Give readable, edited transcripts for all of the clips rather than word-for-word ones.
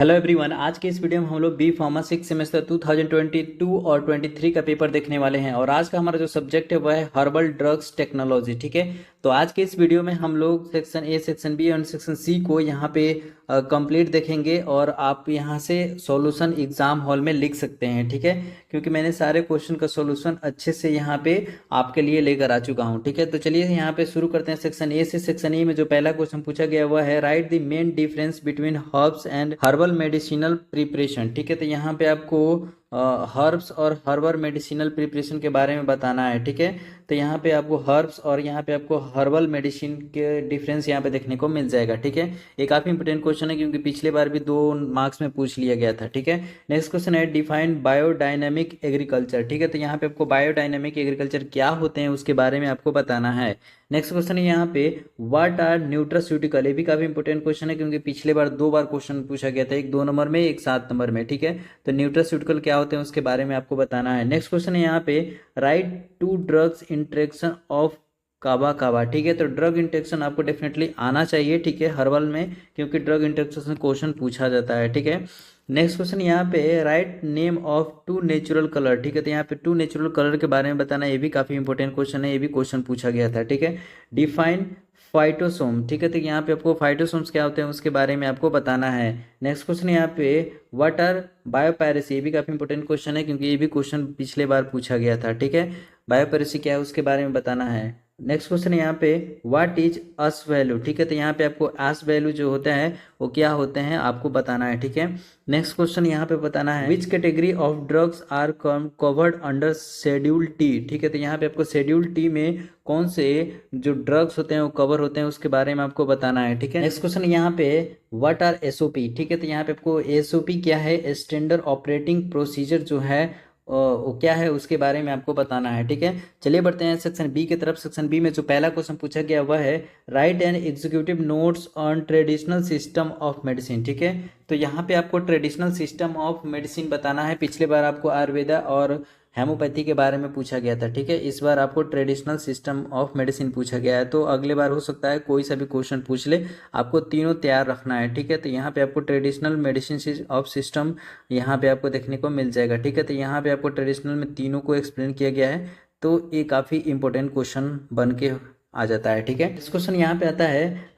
Hello everyone, आज के इस वीडियो में हम लोग बी फार्मा सिक्स सेमेस्टर 2022 और 23 का पेपर देखने वाले हैं। और आज का हमारा जो सब्जेक्ट है वह है हर्बल ड्रग्स टेक्नोलॉजी। ठीक है, तो आज के इस वीडियो में हम लोग सेक्शन ए, सेक्शन बी और सेक्शन सी को यहाँ पे कंप्लीट देखेंगे और आप यहाँ से सॉल्यूशन एग्जाम हॉल में लिख सकते हैं। ठीक है, क्योंकि मैंने सारे क्वेश्चन का सॉल्यूशन अच्छे से यहाँ पे आपके लिए लेकर आ चुका हूँ। ठीक है, तो चलिए यहाँ पे शुरू करते हैं सेक्शन ए से। सेक्शन ए में जो पहला क्वेश्चन पूछा गया हुआ है, right the main difference between herbs and herbal medicinal preparation. ठीक है, तो यहाँ पे आपको हर्ब्स और हर्बल मेडिसिनल प्रिपरेशन के बारे में बताना है। ठीक है, तो यहाँ पे आपको हर्ब्स और यहाँ पे आपको हर्बल मेडिसिन के डिफरेंस यहाँ पे देखने को मिल जाएगा। ठीक है, ये काफी इंपोर्टेंट क्वेश्चन है क्योंकि पिछले बार भी 2 मार्क्स में पूछ लिया गया था। ठीक है, नेक्स्ट क्वेश्चन है डिफाइन बायोडायनेमिक एग्रीकल्चर। ठीक है, तो यहाँ पे आपको बायोडायनेमिक एग्रीकल्चर क्या होते हैं उसके बारे में आपको बताना है। नेक्स्ट क्वेश्चन है यहाँ पे व्हाट आर न्यूट्रास्यूटिकल। ये भी काफी इंपोर्टेंट क्वेश्चन है क्योंकि पिछले बार 2 बार क्वेश्चन पूछा गया था, एक 2 नंबर में, एक 7 नंबर में। ठीक है, तो न्यूट्रास्यूटिकल क्या होते हैं उसके बारे में आपको बताना है। नेक्स्ट क्वेश्चन है यहाँ पे right to drugs interaction of काबा काबा। ठीक है, तो ड्रग इंट्रेक्शन आपको डेफिनेटली आना चाहिए। ठीक है, हर्बल में, क्योंकि ड्रग इंट्रेक्शन से क्वेश्चन पूछा जाता है। ठीक है, नेक्स्ट क्वेश्चन यहाँ पे write name of 2 natural colour. ठीक है, तो यहाँ पे 2 नेचुरल कलर के बारे में बताना, ये भी काफी इंपॉर्टेंट क्वेश्चन है, ये भी क्वेश्चन पूछा गया था। ठीक है, डिफाइन फाइटोसोम। ठीक है, तो यहाँ पे आपको फाइटोसोम्स क्या होते हैं उसके बारे में आपको बताना है। नेक्स्ट क्वेश्चन यहाँ पे व्हाट आर बायोपायरेसी। ये भी काफी इंपॉर्टेंट क्वेश्चन है क्योंकि ये भी क्वेश्चन पिछले बार पूछा गया था। ठीक है, बायोपायरेसी क्या है उसके बारे में बताना है। नेक्स्ट क्वेश्चन है यहाँ पे व्हाट इज अस वैल्यू। ठीक है, तो यहाँ पे आपको अस वैल्यू जो होता है वो क्या होते हैं आपको बताना है। ठीक है, नेक्स्ट क्वेश्चन यहाँ पे बताना है which category of drugs are covered under schedule T. ठीक है, तो यहाँ पे आपको शेड्यूल टी में कौन से जो ड्रग्स होते हैं वो कवर होते हैं उसके बारे में आपको बताना है। ठीक है, नेक्स्ट क्वेश्चन यहाँ पे व्हाट आर एसओपी। ठीक है, तो यहाँ पे आपको एसओपी क्या है, स्टैंडर्ड ऑपरेटिंग प्रोसीजर जो है वो क्या है उसके बारे में आपको बताना है। ठीक है, चलिए बढ़ते हैं सेक्शन बी की तरफ। सेक्शन बी में जो पहला क्वेश्चन पूछा गया वह है right and executive notes on traditional system of medicine. ठीक है, तो यहाँ पे आपको ट्रेडिशनल सिस्टम ऑफ मेडिसिन बताना है। पिछले बार आपको आयुर्वेदा और हेमोपैथी के बारे में पूछा गया था। ठीक है, इस बार आपको ट्रेडिशनल सिस्टम ऑफ मेडिसिन पूछा गया है, तो अगले बार हो सकता है कोई सा भी क्वेश्चन पूछ ले, आपको तीनों तैयार रखना है। ठीक है, तो यहाँ पे आपको ट्रेडिशनल मेडिसिन ऑफ सिस्टम यहाँ पे आपको देखने को मिल जाएगा। ठीक है, तो यहाँ पे आपको ट्रेडिशनल में तीनों को एक्सप्लेन किया गया है, तो ये काफ़ी इंपॉर्टेंट क्वेश्चन बन के आ जाता है। ठीक है, इस क्वेश्चन यहाँ पे आता है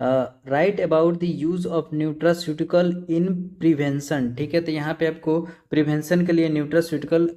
right about the use of nutraceutical in prevention. ठीक है, तो यहाँ पे आपको प्रिवेंशन के लिए न्यूट्रास्यूटिकल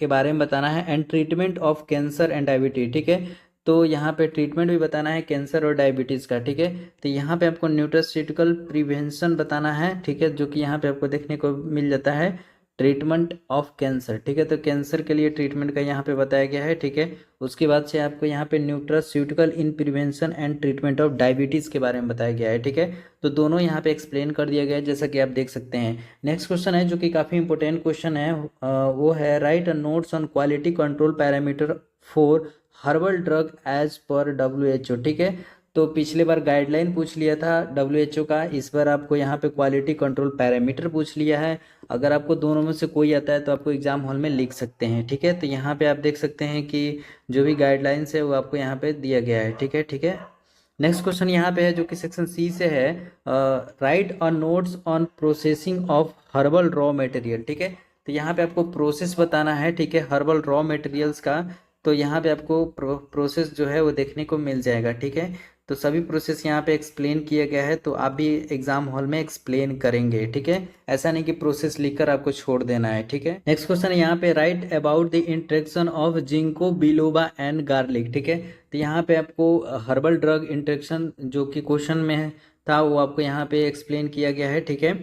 के बारे में बताना है and treatment of cancer and diabetes. ठीक है, तो यहाँ पे ट्रीटमेंट भी बताना है कैंसर और डायबिटीज़ का। ठीक है, तो यहाँ पे आपको न्यूट्रास्यूटिकल प्रिवेंशन बताना है। ठीक है, जो कि यहाँ पे आपको देखने को मिल जाता है ट्रीटमेंट ऑफ कैंसर। ठीक है, तो कैंसर के लिए ट्रीटमेंट का यहाँ पे बताया गया है। ठीक है, उसके बाद से आपको यहाँ पे nutraceutical in prevention and treatment of diabetes के बारे में बताया गया है। ठीक है, तो दोनों यहाँ पे एक्सप्लेन कर दिया गया है जैसा कि आप देख सकते हैं। नेक्स्ट क्वेश्चन है जो कि काफ़ी इंपॉर्टेंट क्वेश्चन है, वो है write a notes on quality control parameter for herbal drug as per WHO। ठीक है, तो पिछले बार गाइडलाइन पूछ लिया था WHO का, इस बार आपको यहाँ पे क्वालिटी कंट्रोल पैरामीटर पूछ लिया है। अगर आपको दोनों में से कोई आता है तो आपको एग्जाम हॉल में लिख सकते हैं। ठीक है, तो यहाँ पे आप देख सकते हैं कि जो भी गाइडलाइंस है वो आपको यहाँ पे दिया गया है। ठीक है, ठीक है, नेक्स्ट क्वेश्चन यहाँ पे है जो कि सेक्शन सी से है, write a notes on processing of herbal raw material. ठीक है, तो यहाँ पे आपको प्रोसेस बताना है। ठीक है, हर्बल रॉ मटेरियल्स का, तो यहाँ पे आपको प्रोसेस जो है वो देखने को मिल जाएगा। ठीक है, तो सभी प्रोसेस यहाँ पे एक्सप्लेन किया गया है, तो आप भी एग्जाम हॉल में एक्सप्लेन करेंगे। ठीक है, ऐसा नहीं कि प्रोसेस लिखकर आपको छोड़ देना है। ठीक है, नेक्स्ट क्वेश्चन यहाँ पे write about the interaction of ginkgo biloba and garlic. ठीक है, तो यहाँ पे आपको हर्बल ड्रग इंट्रेक्शन जो कि क्वेश्चन में था वो आपको यहाँ पे एक्सप्लेन किया गया है। ठीक है,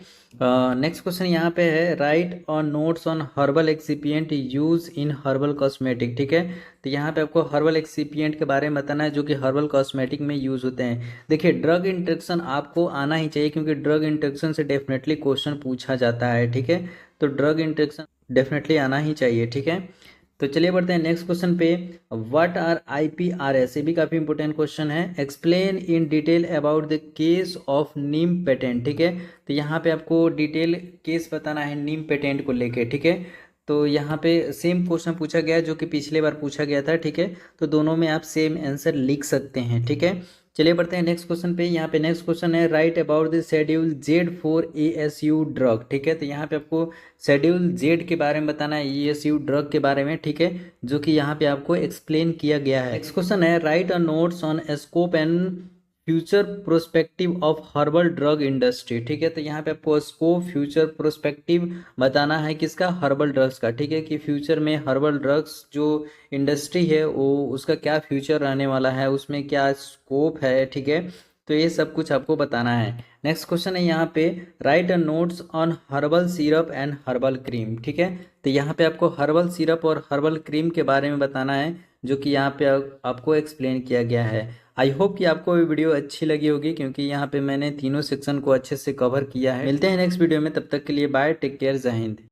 नेक्स्ट क्वेश्चन यहाँ पे है right on notes on herbal excipient use in herbal cosmetic. ठीक है, तो यहाँ पे आपको हर्बल एक्सिपिएंट के बारे में बताना है जो कि हर्बल कॉस्मेटिक में यूज होते हैं। देखिए, ड्रग इंट्रेक्शन आपको आना ही चाहिए क्योंकि ड्रग इंट्रेक्शन से डेफिनेटली क्वेश्चन पूछा जाता है। ठीक है, तो ड्रग इंट्रेक्शन डेफिनेटली आना ही चाहिए। ठीक है, तो चलिए बढ़ते हैं नेक्स्ट क्वेश्चन पे, व्हाट आर IPRS। ये भी काफी इंपॉर्टेंट क्वेश्चन है, explain in detail about the case of Neem patent. ठीक है, तो यहाँ पे आपको डिटेल केस बताना है नीम पेटेंट को लेके। ठीक है, तो यहाँ पे सेम क्वेश्चन पूछा गया जो कि पिछले बार पूछा गया था। ठीक है, तो दोनों में आप सेम आंसर लिख सकते हैं। ठीक है, चलिए बढ़ते हैं नेक्स्ट क्वेश्चन पे। यहाँ पे नेक्स्ट क्वेश्चन है right about the schedule Z for ASU drug. ठीक है, तो यहाँ पे आपको शेड्यूल जेड के बारे में बताना है, एएसयू ड्रग के बारे में। ठीक है, जो कि यहाँ पे आपको एक्सप्लेन किया गया है। नेक्स्ट क्वेश्चन है write a notes on scope and future prospective of herbal drug industry. ठीक है, तो यहाँ पे आपको स्कोप फ्यूचर प्रोस्पेक्टिव बताना है किसका, हर्बल ड्रग्स का। ठीक है, कि फ्यूचर में हर्बल ड्रग्स जो इंडस्ट्री है वो उसका क्या फ्यूचर रहने वाला है, उसमें क्या स्कोप है। ठीक है, तो ये सब कुछ आपको बताना है। नेक्स्ट क्वेश्चन है यहाँ पे right a notes on herbal syrup and herbal cream. ठीक है, तो यहाँ पे आपको हर्बल सिरप और हर्बल क्रीम के बारे में बताना है, जो कि यहाँ पे आपको एक्सप्लेन किया गया है। आई होप कि आपको ये वीडियो अच्छी लगी होगी, क्योंकि यहाँ पे मैंने तीनों सेक्शन को अच्छे से कवर किया है। मिलते हैं नेक्स्ट वीडियो में, तब तक के लिए बाय, टेक केयर, जय हिंद।